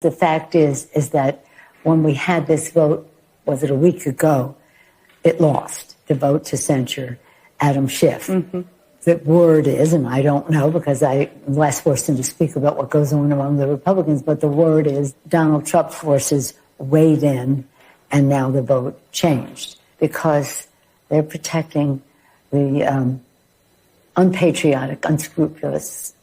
The fact is that when we had this vote, was it a week ago, it lost the vote to censure Adam Schiff. Mm-hmm. The word is, and I don't know because I'm less forced to speak about what goes on among the Republicans, but the word is Donald Trump forces weighed in, and now the vote changed because they're protecting the unpatriotic, unscrupulous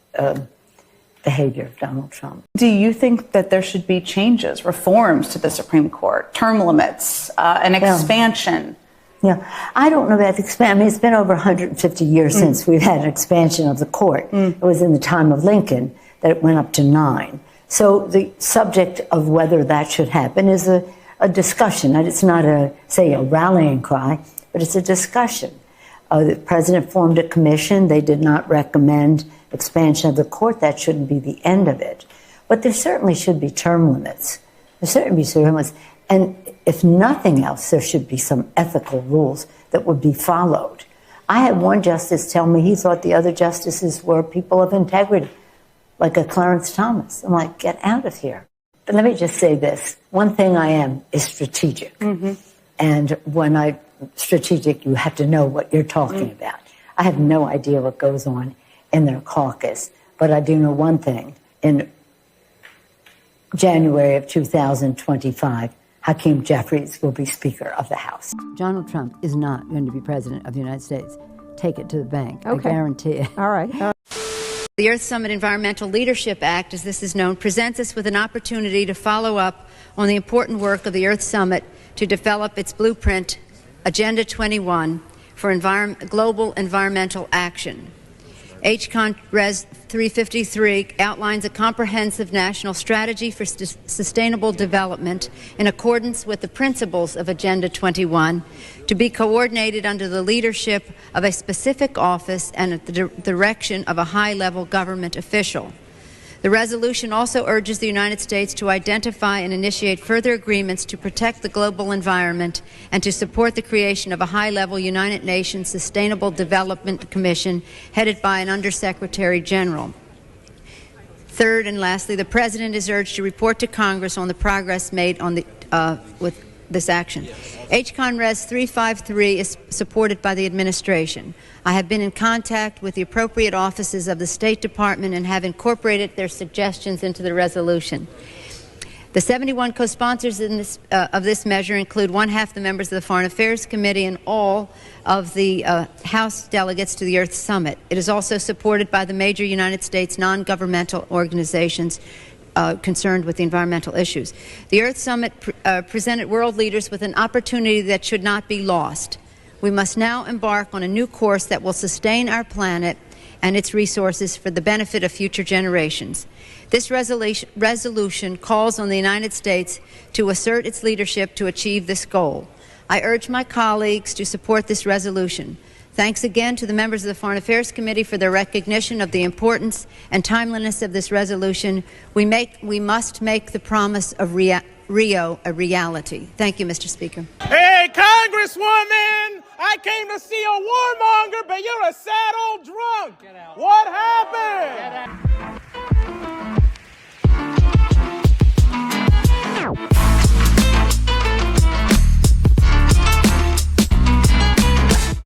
behavior of Donald Trump. Do you think that there should be changes, reforms to the Supreme Court, term limits, an expansion? Yeah, I don't know about the expansion. I mean, it's been over 150 years since we've had an expansion of the court. It was in the time of Lincoln that it went up to 9. So the subject of whether that should happen is a discussion. It's not a rallying cry, but it's a discussion. The president formed a commission. They did not recommend expansion of the court. That shouldn't be the end of it. But there certainly should be term limits. There certainly be term limits. And if nothing else, there should be some ethical rules that would be followed. I had one justice tell me he thought the other justices were people of integrity, like a Clarence Thomas. I'm like, get out of here. But let me just say this. One thing I am is strategic. Mm-hmm. And when strategic, you have to know what you're talking about. I have no idea what goes on in their caucus, but I do know one thing. In January of 2025, Hakeem Jeffries will be Speaker of the House. Donald Trump is not going to be President of the United States. Take it to the bank. Okay. I guarantee it. All right. The Earth Summit Environmental Leadership Act, as this is known, presents us with an opportunity to follow up on the important work of the Earth Summit to develop its blueprint, Agenda 21, for global environmental action. HCON Res 353 outlines a comprehensive national strategy for sustainable development in accordance with the principles of Agenda 21 to be coordinated under the leadership of a specific office and at the direction of a high-level government official. The resolution also urges the United States to identify and initiate further agreements to protect the global environment and to support the creation of a high-level United Nations Sustainable Development Commission headed by an Undersecretary General. Third and lastly, the President is urged to report to Congress on the progress made on with this action. HCON Res 353 is supported by the administration. I have been in contact with the appropriate offices of the State Department and have incorporated their suggestions into the resolution. The 71 co-sponsors of this measure include one-half the members of the Foreign Affairs Committee and all of the House delegates to the Earth Summit. It is also supported by the major United States non-governmental organizations concerned with the environmental issues. The Earth Summit presented world leaders with an opportunity that should not be lost. We must now embark on a new course that will sustain our planet and its resources for the benefit of future generations. This resolution calls on the United States to assert its leadership to achieve this goal. I urge my colleagues to support this resolution. Thanks again to the members of the Foreign Affairs Committee for their recognition of the importance and timeliness of this resolution. We must make the promise of Rio a reality. Thank you, Mr. Speaker. Hey, Congresswoman, I came to see a warmonger, but you're a sad old drunk. Get out. What happened? Get out.